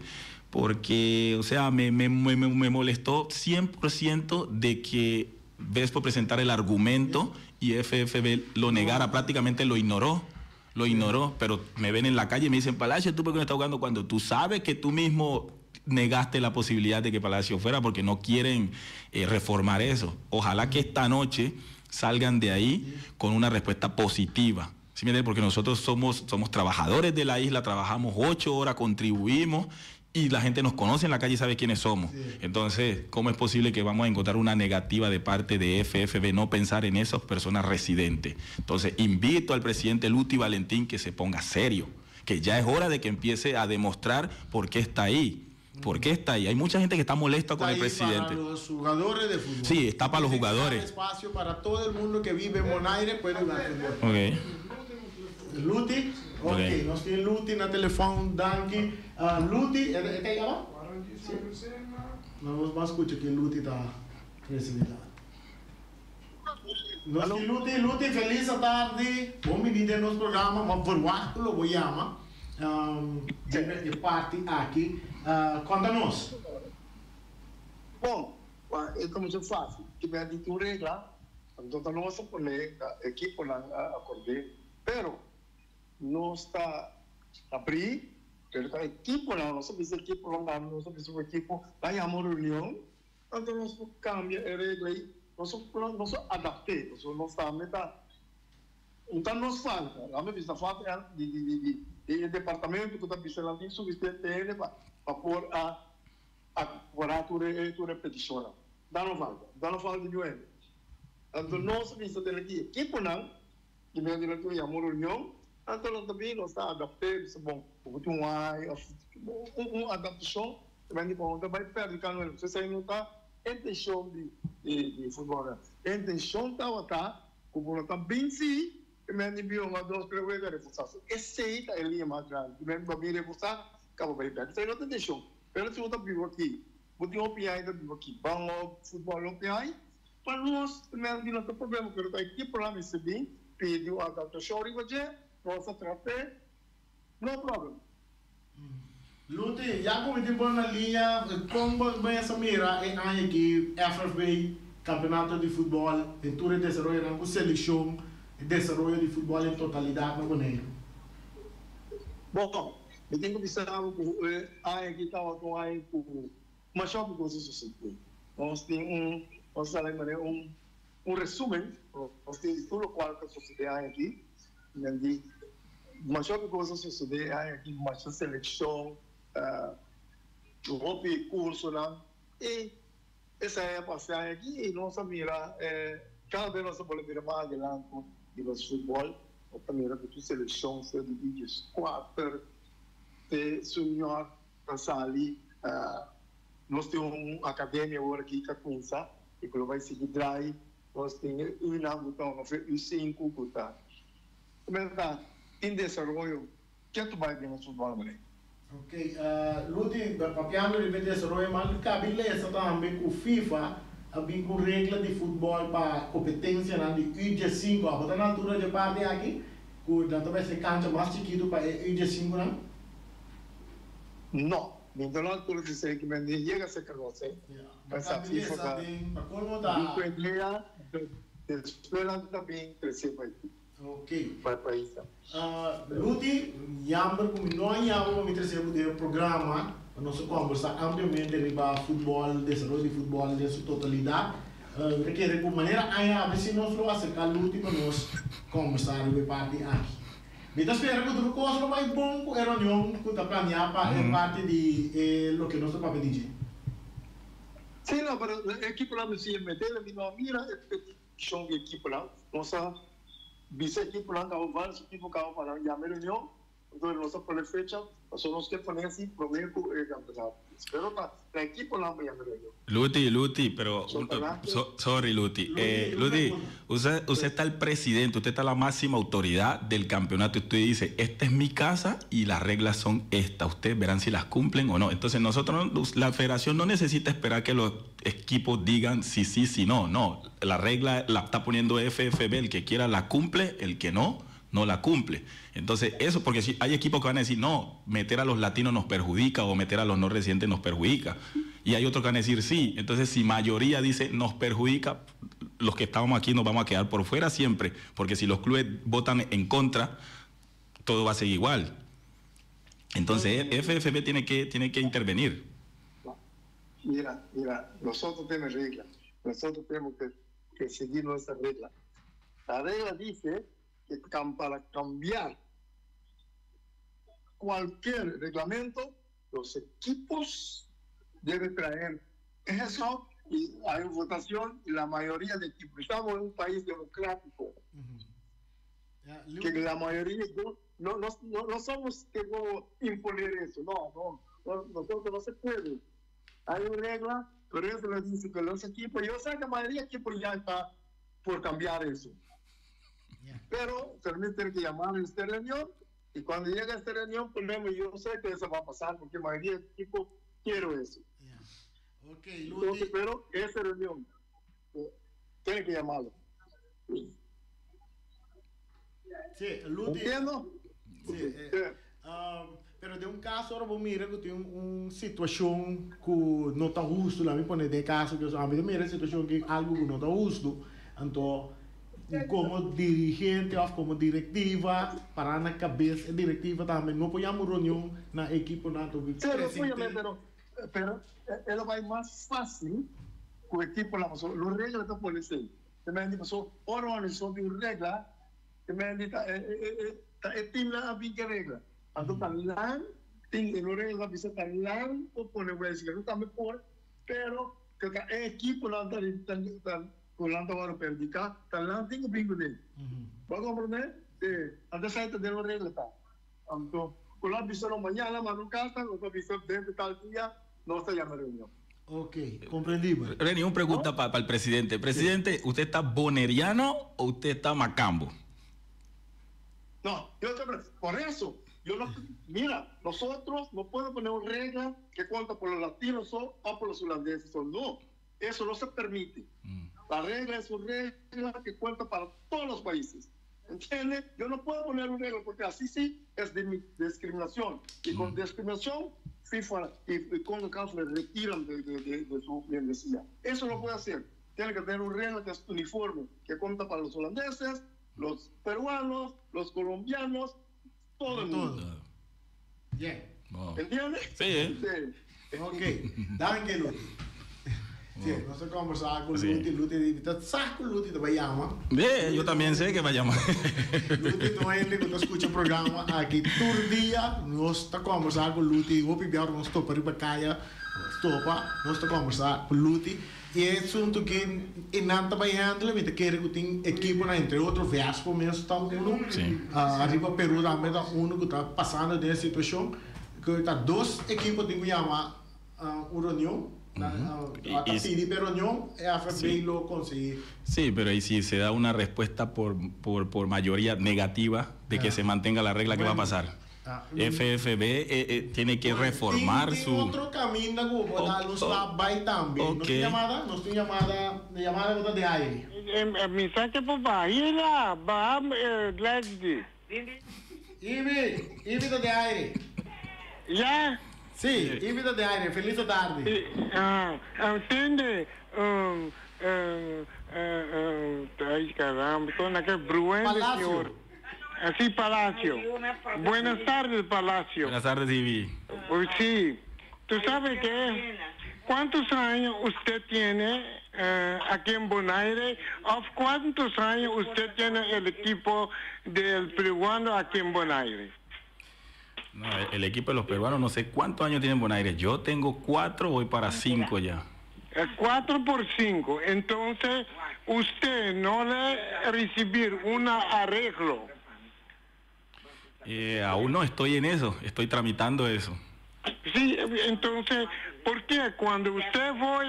Porque, o sea, me molestó 100% de que Vespo presentara el argumento y FFB lo negara, prácticamente lo ignoró, pero me ven en la calle y me dicen, Palacio, ¿tú por qué no estás jugando cuando tú sabes que tú mismo negaste la posibilidad de que Palacio fuera porque no quieren reformar eso? Ojalá que esta noche salgan de ahí con una respuesta positiva. ¿Sí me entiendes? Porque nosotros somos trabajadores de la isla, trabajamos 8 horas, contribuimos y la gente nos conoce en la calle y sabe quiénes somos. Sí. Entonces, ¿cómo es posible que vamos a encontrar una negativa de parte de FFB no pensar en esas personas residentes? Entonces, invito al presidente Luti Valentín que se ponga serio, que ya es hora de que empiece a demostrar por qué está ahí. ¿Por qué está ahí? Hay mucha gente que está molesta con el presidente. Para los jugadores de fútbol. Sí, está para los jugadores. Hay espacio para todo el mundo que vive en Bonaire puede jugar fútbol. Okay. Luti? Ok, nós temos Luti no telefone, danke. Luti, é que lá? Nós vamos escutar que Luti está recebendo. Nós temos Luti, feliz tarde. Bom vir no programa, mas verwacht lo vou chamar. De parte aqui. Conta-nos. Bom, é como se faz. Tiver de tu regla, então nós vamos equipo na acordei, pero não está abrir, pero a equipo não, nós somos equipo lá, nós somos um equipo lá em uma reunião, então nós cambia a regra e nós adaptar, nós estamos então nós falta, a minha vista falta de departamento que está pensando em substituir para pôr a tu repetição, dá não falta de novo. Então nós vista ter aqui equipo não, que me direto em uma reunião. Então, também nós estamos adaptando, bom, uma adaptação, também vai perder, não sei se não está intenção de futebol. A intenção está, como não está bem sim, que me enviou uma dose para ver a reforçação. Esse aí está ali a mais grande, que me enviou a reforçar, acaba vai perder. Isso aí não tem intenção. Mas se você está vivo aqui, você tem um PI está vivo aqui, vamos futebol no PI, para nós, também não tem problema, porque a equipe lá me bem, pediu a adaptação, e você possa tratar, no problem. Luti, já como tipo na linha, como vai essa mira em ano que FFB, campeonato de futebol, em tudo de desenvolvimento, com seleção, desenvolvimento de futebol em totalidade no Bonaire. Bom, eu tenho que pensar que a ano que estava com a ano com uma shopping coisa assim. Nós temos um resumo, nós temos tudo qual que sucede aqui. Mas o que coisa sucede aqui, uma seleção, um curso lá, e essa é a passagem aqui, e nossa mira, cada vez nós podemos ir mais adiante do nosso futebol, a mira que tu seleção se divide em 4, de senhor Cassali, nós temos uma academia agora aqui que começa, e que vai seguir daí, nós temos botão, nós temos 5 botões. Comentar em desenvolvimento, que tu vai ver no futebol, né? Ok, Luti, papiando de desenvolvimento, mas cabeça também com FIFA, bem com regra de futebol para competência na de UG5, a botar na altura de parte aqui, que talvez se cancha mais chiquito para UG5, não? Não, então na altura de ser que me chega a ser carroça, mas a FIFA está bem coendrea, esperando também crescer para isso. Ok. Para isso. Luti, jammer como nós jammer me trazer o programa, nós conversar ampliamente sobre futebol, desenvolvimento de futebol em sua totalidade. Requer de maneira a ver se nós vamos acercar Luti para nós conversar sobre parte aqui. Então espero que tudo coisa vai bom com a reunião que está planeada para parte de lo que nós vamos pedir. Sim, não, mas a equipe lá me se meter, me não mira a petição da equipe lá, nossa bisa equipe lá que vários equipes que vão para a reunião, Entonces, no se pone fecha, son los que ponen así, promedio el campeonato. Pero el equipo no me llama yo. Luti, pero... sorry, Luti. Luti, usted está el presidente, usted está la máxima autoridad del campeonato. Usted dice, esta es mi casa y las reglas son estas. Ustedes verán si las cumplen o no. Entonces, nosotros, la federación no necesita esperar que los equipos digan si sí, si no. No, la regla la está poniendo FFB. El que quiera la cumple, el que no la cumple. Entonces, eso, porque si hay equipos que van a decir, no, meter a los latinos nos perjudica o meter a los no residentes nos perjudica. Y hay otros que van a decir, sí. Entonces, si mayoría dice nos perjudica, los que estábamos aquí nos vamos a quedar por fuera siempre, porque si los clubes votan en contra, todo va a seguir igual. Entonces, FFB tiene que intervenir. Mira, nosotros tenemos reglas. Nosotros tenemos que seguir nuestra regla. La regla dice que para cambiar cualquier reglamento, los equipos deben traer eso y hay votación y la mayoría de equipos. Estamos en un país democrático. Que la mayoría, no somos que no imponer eso, no, nosotros no se puede. Hay una regla, pero eso lo dice que los equipos, yo sé que la mayoría de equipos ya está por cambiar eso. Pero también tiene que llamar a esta reunión y cuando llega a esta reunión, pues yo sé que eso va a pasar porque la mayoría del equipo quiero eso. Okay, entonces, pero esa reunión tiene que llamarlo. Sí, Luti. ¿Entiendo? Sí, pero de um caso, ahora vou mirar que tem situação que não está justo, lá me pone de caso que a mim mira situação que algo que não está justo, então como dirigente ou como directiva para na cabeça directiva também não podemos reunião na equipe na to pero ela vai mais fácil com a equipe lá, mas as regras estão por isso. Também digo, organização de regra, também é time lá a vinha regra. Então lá tem as regras bisa lá ou por o Brasil também por, pero que a equipe lá está Colando agora perdicar, talão tem que brincar dele. Vai compreender? Anda saída de uma regra tá. Então, colando bisa no manhã lá, mas não casta, ou bisa dentro de tal dia, não está já na reunião. Ok, compreendido. Reni, una pregunta para el presidente. Presidente, sí. ¿Usted está boneriano o usted está macambo? No, por eso, mira, nosotros no podemos poner una regla que cuenta por los latinos o por los holandeses. No, eso no se permite. La regla es una regla que cuenta para todos los países. ¿Entiendes? Yo no puedo poner una regla porque así sí es discriminación. Y con discriminación, FIFA y con el caso le retiran de su membresía. Eso no puede hacer. Tiene que tener una regla que es uniforme, que cuenta para los holandeses, los peruanos, los colombianos, todo el mundo. Bien. Wow. ¿Entiendes? Sí, Sí. Ok, danke Luti. Sí, no sé cómo conversar con Sí. Luti, ¿sabes con Luti te va a llamar? Bien, yo también sé que va a llamar. Luti não é ele que tu escuta o programa aqui todo dia, nós está conversar com Luti, vou pedir nós topa riba caia, nós está conversar com Luti. E é assunto que inanta vai handle, me quer que tem equipe na entre outros Vespo mesmo está arriba Peru também está que está passando nessa situação, que está duas equipes que chamar uma reunião. Y reunión sí. Lo conseguí. Sí, pero ahí sí se da una respuesta por mayoría negativa de que se mantenga la regla, ¿qué va a pasar? FFB tiene que reformar su... Otro camino que nos va a también. Okay. Nos tiene llamada de aire. Mensaje por Bahia, Gladys. Ibi de aire. Ya. Sí, Ibi de aire. Feliz tarde. Entende? Ay, caramba, estou naquele Brueno, senhor. Así, Palacio. Buenas tardes, Palacio. Buenas tardes, Ibi. Pues sí. ¿Tú sabes qué? ¿Cuántos años usted tiene aquí en Bonaire? ¿O cuántos años usted tiene el equipo del peruano aquí en Bonaire? No, el equipo de los peruanos no sé cuántos años tienen Bonaire. Yo tengo 4, voy para 5 ya. 4 por 5. Entonces, usted no le recibir un arreglo Aún no estoy en eso, estoy tramitando eso. Sí, entonces, ¿por qué cuando usted voy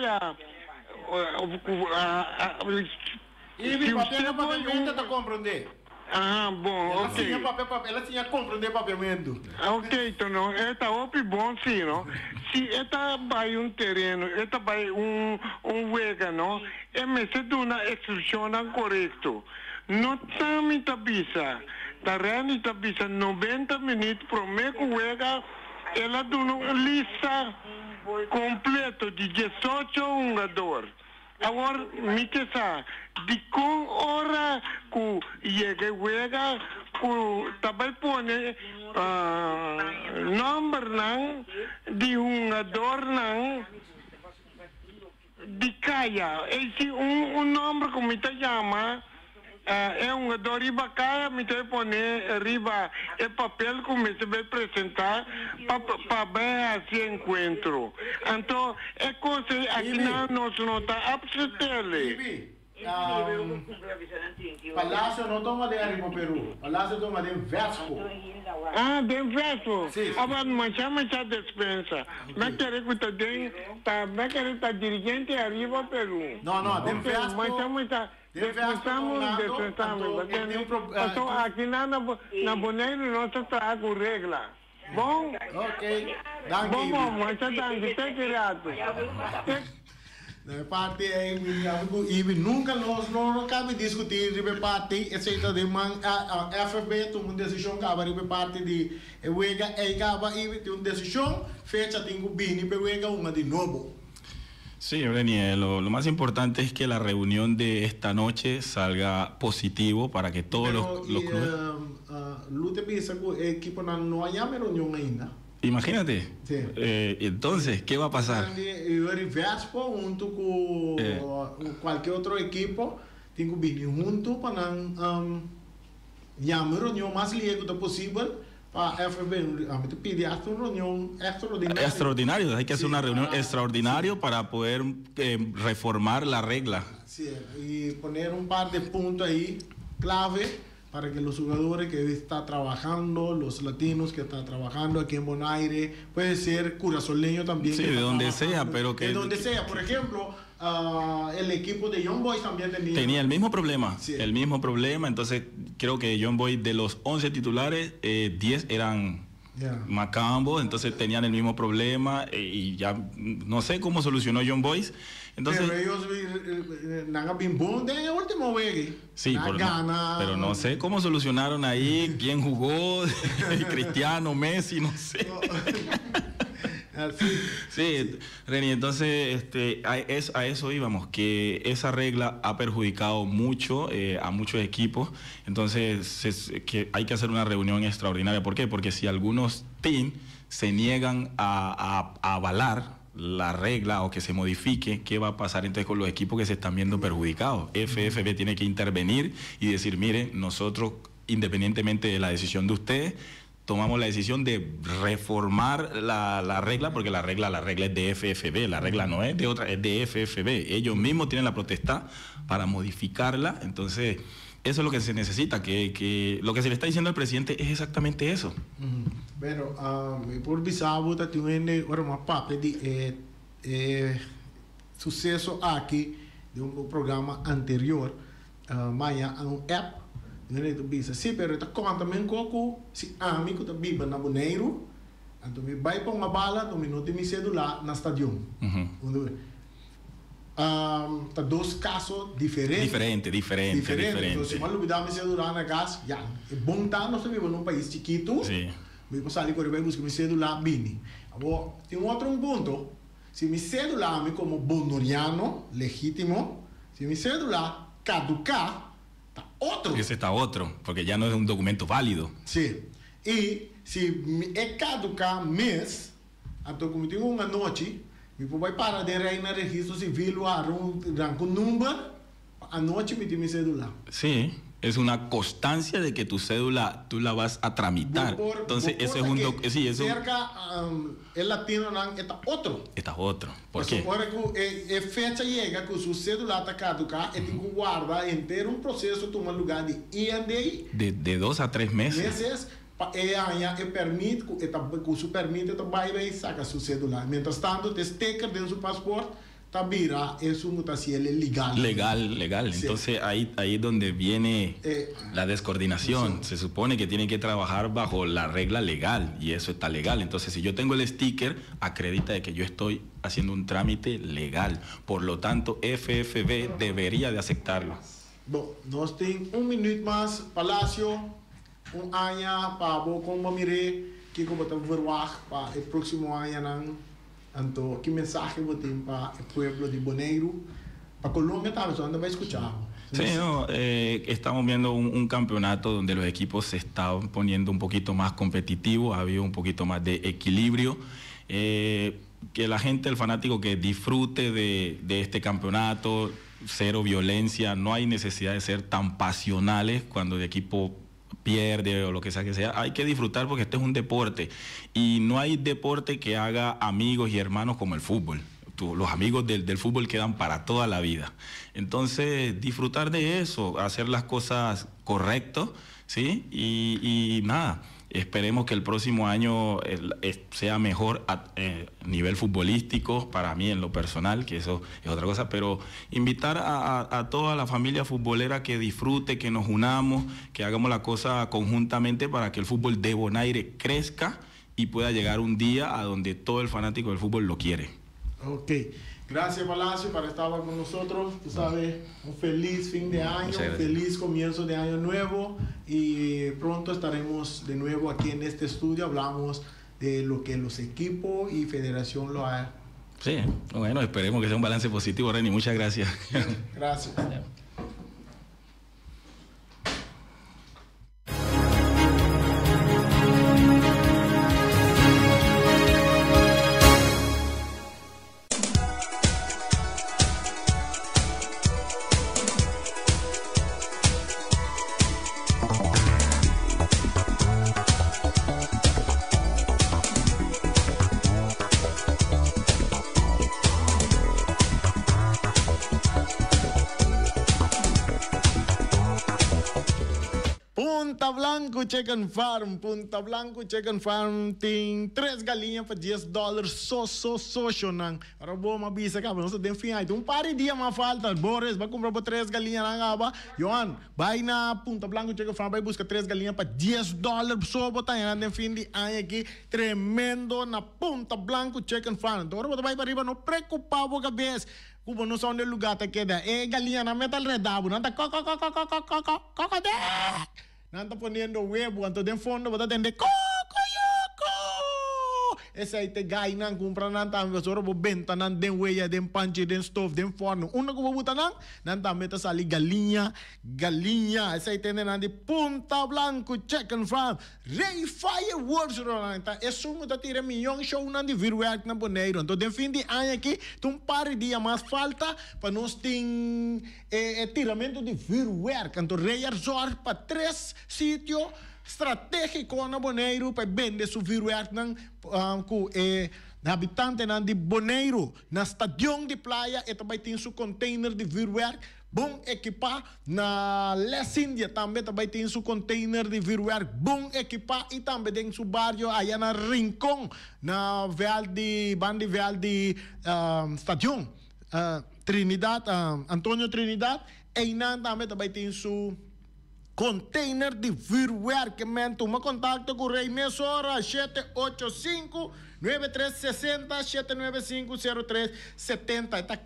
Ibi, si papel usted no voy papiamento te compreender. Ah, bom, Ela ok. tinha papel, ela tinha compreender papiamento. Ok, então não, esta op bom sim, não? Se esta vai terreno, esta vai wega, não? É me se duna instrução correto. Não tami tabisa, da reni tabisa 90 minutos pro me wega, ela duna lista completo de 18 jogador. Agora, me que sa, de com hora que wega, que também põe number não, de jogador não, de caia. Esse nome como me chama, é jogador riba caia, me te põe riba é papel que me se vai apresentar para bem assim encontro. Então, é coisa aqui nós não está absentele. Ibi, Palácio não toma de arriba Peru, Palácio toma de Vesco. Ah, de Vesco. Sim. Agora, mas chama essa dispensa. Mas querer que tá dirigente arriba Peru. Não, de Vesco. Mas chama essa então, aqui na Boneiro nós está com regra. Bom? Ok, danke Bom, Ibi. mas danke, tem direto. De parte aí, Ibi, nunca nós não acabamos de discutir de parte, etc. de man, a FB tomou uma decisão que acaba de parte de Wega, e acaba Ibi tem uma decisão, fecha tem que vir para Wega uma de novo. Sí, Breni, lo más importante es que la reunión de esta noche salga positivo para que todos los clubes... Lute piensa que el equipo no haya reunión ainda. Imagínate. Sí. Entonces, ¿qué va a pasar? O Vespo, junto con cualquier otro equipo, tengo que venir junto para llamar reunión más ligera posible para FB. A mí te pide hasta una reunión extraordinaria. Extraordinario, hay que hacer una reunión extraordinaria para poder reformar la regla. Sí, y poner un par de puntos ahí clave para que los jugadores que están trabajando, los latinos que están trabajando aquí en Bonaire, puede ser curazoleño también. Sí, de donde sea, pero que... De donde sea, por ejemplo, el equipo de Young Boys también tenía el mismo problema, sí. El mismo problema, entonces creo que Young Boys de los 11 titulares, 10 eran Macambo, entonces tenían el mismo problema y ya no sé cómo solucionó Young Boys. Entonces, pero ellos han been boom de último vez. Sí, pero no sé cómo solucionaron ahí, quién jugó, Cristiano, Messi, no sé. Sí, Reni, entonces a eso íbamos, que esa regla ha perjudicado mucho a muchos equipos, entonces que hay que hacer una reunión extraordinaria. ¿Por qué? Porque si algunos teams se niegan a avalar la regla o que se modifique, ¿qué va a pasar entonces con los equipos que se están viendo perjudicados? FFB tiene que intervenir y decir, mire, nosotros, independientemente de la decisión de ustedes, tomamos la decisión de reformar la regla, porque la regla es de FFB, la regla no es de otra, es de FFB. Ellos mismos tienen la potestad para modificarla, entonces eso es lo que se necesita, que lo que se le está diciendo al presidente es exactamente eso. Pero por bisabo tiene más papel de suceso aquí de un programa anterior, Maya, un app. Sí, pero esta conta também coco se amigo tá biba na Boneiro, então me vai para uma bala, no minuto me celular na estádio. Tá dois casos diferentes. Diferente. Então se mal olvidar me celular na casa, já é bom tá, nós vivemos num país chiquito. Sim. Me vou sair correr buscar meu celular bini. Agora tem outro ponto, se meu celular me como bonoriano legítimo, se meu celular caducar otro. Ese está otro, porque ya no es un documento válido. Sí. Y si es caduca mes, entonces como tengo una noche, me voy para de reina registro civil o arranco un número, anoche me tiene mi cédula. Sí, es una constancia de que tu cédula tú la vas a tramitar. Entonces, eso es un sí, eso cerca el latino está otro. Está otro. ¿Por qué? Ahora que fecha llega que su cédula está caduca, y tengo que guardar entero un proceso toma lugar de INDI de 2 a 3 meses. ella permite, su permite também saca su cédula. Mientras tanto, te sticker de su pasaporte, tabira es un mutación legal. Legal. Sí. Entonces ahí es donde viene la descoordinación. Sí. Se supone que tienen que trabajar bajo la regla legal y eso está legal. Entonces si yo tengo el sticker, acredita de que yo estoy haciendo un trámite legal. Por lo tanto, FFB debería de aceptarlo. Bom, nós temos minuto mais, Palácio, ano para como mire que como está verwacht para o próximo ano, então que mensagem vou ter para o pueblo de Bonaire, para Colômbia tal, onde vai escuchar. Sí, no, estamos viendo un campeonato donde los equipos se están poniendo un poquito más competitivos, ha habido un poquito más de equilibrio. Que la gente, el fanático, que disfrute de este campeonato, cero violencia, no hay necesidad de ser tan pasionales cuando el equipo pierde o lo que sea, hay que disfrutar porque este es un deporte y no hay deporte que haga amigos y hermanos como el fútbol. Los amigos del fútbol quedan para toda la vida. Entonces, disfrutar de eso, hacer las cosas correctas, ¿sí? Y nada, esperemos que el próximo año sea mejor a nivel futbolístico, para mí en lo personal, que eso es otra cosa, pero invitar a toda la familia futbolera que disfrute, que nos unamos, que hagamos la cosa conjuntamente para que el fútbol de Bonaire crezca y pueda llegar un día a donde todo el fanático del fútbol lo quiere. Ok, gracias Palacio por estar con nosotros. Tú sabes, un feliz fin de año, un feliz comienzo de año nuevo y pronto estaremos de nuevo aquí en este estudio. Hablamos de lo que los equipos y federación lo hagan. Sí, bueno, esperemos que sea un balance positivo, Reni. Muchas gracias. Gracias. Punta Blanco Chicken Farm tem 3 galinhas para $10. So nang. Para boa uma bisa cá, não se tem fim aí. Um par de dia mais falta, Boris, vai comprar 3 galinhas na gaba. Johan, vai na Punta Blanco Chicken Farm, vai buscar 3 galinhas para $10. Só botar aí na fim de ano aqui, tremendo na Punta Blanco Chicken Farm. Então, agora vai para arriba, não preocupar a cabeça. Como não são de lugar que queda, galinha na metal redabo, não tá Nanta poniendo huevo, antes de fondo, vas a tener cocoyoco. Ese ahí te gai nan compra nan también, solo por venta nan den huella, den panche, den stove, den forno. Uno como buta nan también te sale galinha. Ese ahí tiene nan de Punta Blanco Chicken Farm. Ray Fireworks, es un muta tira millón show nan de virwerk nan Bonaire. Entonces, de fin de año aquí, un par de días más falta para nos ten tiramento de virwerk. Entonces, Ray Resort para 3 sitios estratégico na Bonaire para vender su virwerk com habitante de Bonaire na estação de praia e também tem su container de virwerk bom equipar na Les India também tem su container de virwerk bom equipar e também tem su barrio aí na Rincón na Bandi Veal de estação Trinidad Antonio Trinidad e também tem su container de virwerk, man. Toma contacto con Rey Mesora 785-9360-795-0370. Está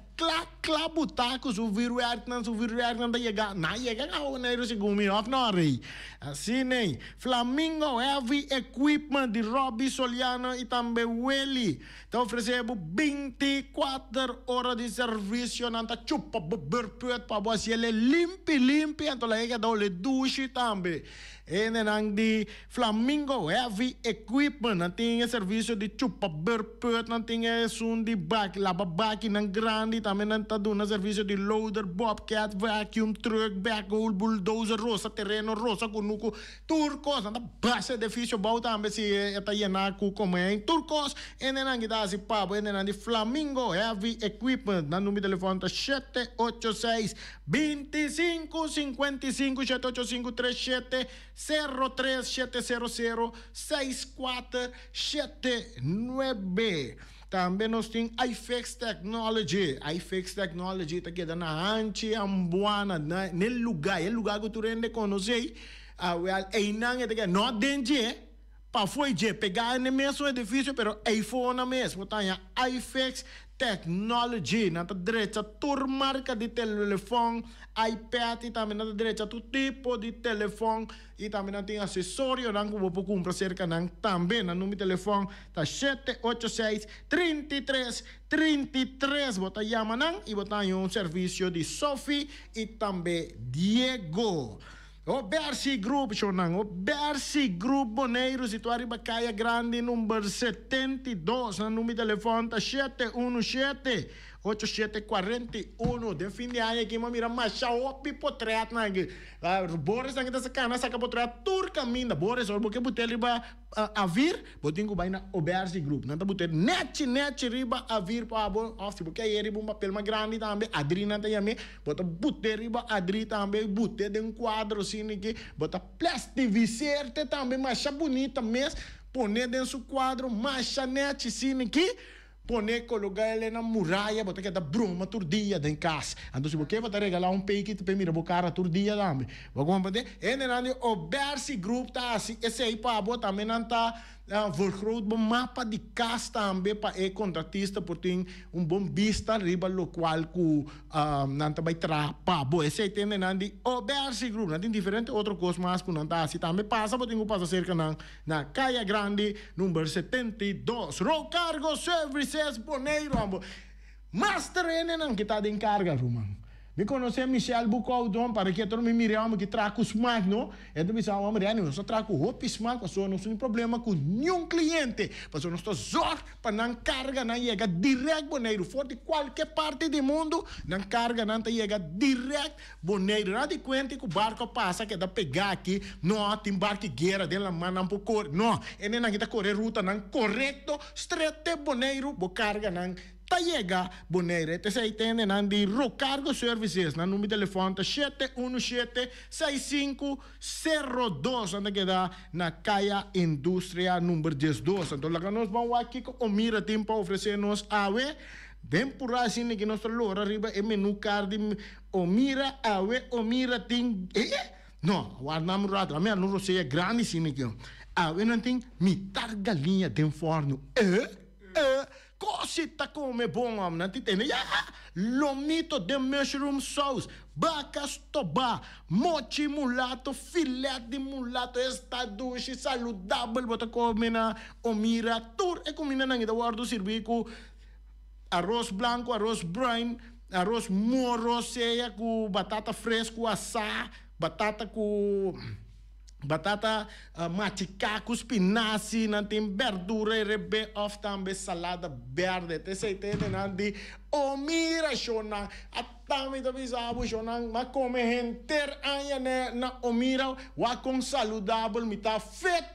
butaco su virwerk não chega a Bonaire segundo off não Rei. Assim nem Flamingo Heavy Equipment de Robbie Soliano e também Welly. Então oferecemos 24 horas de serviço na chupa berput para você ele limpe então lá dá le douche também. E nang di Flamingo Heavy Equipment nanti serviço de chupa berput nanti sun di bak laba baki nang grande também não está dando serviço de loader, bobcat, vacuum, truck, backhoe, bulldozer, roça, terreno, roça, cunuco, turcos, não base edifício, bom também se está llenar como é em turcos, e não que dá se pabo, e não de Flamingo, heavy equipment, na número de telefone 786 25 55 785 37 03 700 6479. Também nós temos iFix Technology. iFix Technology está aqui na Anchi Ambuana, no lugar que tu rende conhecer. Não dentro, para foi pegar no mesmo edifício, pero iPhone mesmo. Então, iFix Technology, na direita, toda marca de telefone, iPad, e também na direita, todo tipo de telefone, e também tem acessório, que você pode comprar cerca, também, no número de telefone, tá 786-33-33, você chama, e você tem serviço de Sophie, e também Diego. O Bercy Group, o Bercy Group Boneiro, situado em Caia Grande, número 72, no número de telefone 717-8741. De fim de ano, aqui, mira, mas já o pipotreat, Boris, não está sacando, saca potreat, turca, minda, Boris, ou porque botar riba a vir, botinho que vai na o Bercy Group, não está botar net riba a vir, para se porque aí riba um papel mais grande também, Adri não tem a mim, bota botar riba Adri também, botar de um quadro, que bota plastificerte também, mas bonita mesmo, poner dentro do quadro, mas net assim que poner, colocar ele na muralha, botar que da bruma todo dia dentro de casa. Então se você vai regalar peito para mira bocara todo dia também. Vamos compreender? E não o Bercy Group tá assim, esse aí para botar também não tá vergroot mapa de casa também para o contratista, porque bom vista riba local que não vai trabalhar. Esse aí tem o Bercy Group, não tem diferente outra coisa mais que não está assim. Também passa, porque passa cerca na Caia Grande, número 72. Road Cargo Services, Boneiro, Master N que está de encarga, Romano. Me conhece Michel Bucaudon, para que todo mundo me mire que trago smart, não? Então me chama Mariano, eu só trago roupa smart, porque eu não tenho problema com nenhum cliente, porque eu não estou zor para não carga, não chega direto Boneiro, for de qualquer parte do mundo, não carga, não chega direto Boneiro. Não de conta que o barco passa, que dá pegar aqui, não tem barco guerra dela, mas não pode correr, não, ele não está correr ruta, não correto, straight Boneiro, bo carga, não. Tayega Boneiro, esse aí tem de Road Cargo Services, no número de telefone 717-6502, onde queda na Caia Indústria número 12. Então, lá que nós vamos aqui com o Mira tem para oferecer-nos awe, bem por assim que nós falamos arriba é menu card o Mira awe, o Mira tem não, o arnamo rato, a minha não sei é grande assim que awe não tem mitar galinha tem forno cosita come bom, não te tem. Lomito de mushroom sauce, bacas toba, mochi mulato, filé de mulato, esta doce, saludável, bota come na omira, tur, e comina na ida guardo servir com arroz branco, arroz brown, arroz moro, ceia com batata fresco, assá, batata com maticá com espinaci, não tem verdura, rebe, of também salada verde. Esse aí tem de omira, shona. A também da bisabo, shona. Mas come enter aya na omira, wa com saludável, me tá fet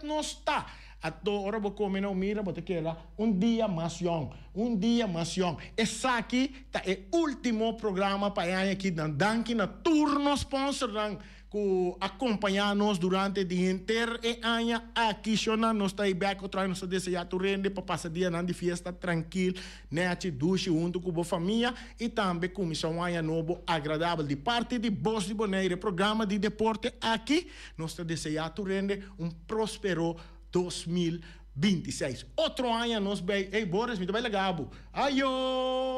não está. A hora vou comer na omira, vou ter que ir lá dia mais young. Esse aqui tá o último programa para aí aqui na Danke, na turno sponsor que acompanhar-nos durante o dia inteiro e amanhã aqui nós está aí back outra vez, nós desejar tu rende para passar dia de festa tranquilo, né, te duche junto com a família e também com missão amanhã novo agradável de parte de Boss de Boneiro, programa de deporte aqui, nós está desejar tu rende próspero 2026. Outro ano nós bem, ei Boris, me dá bem legal. Ayo!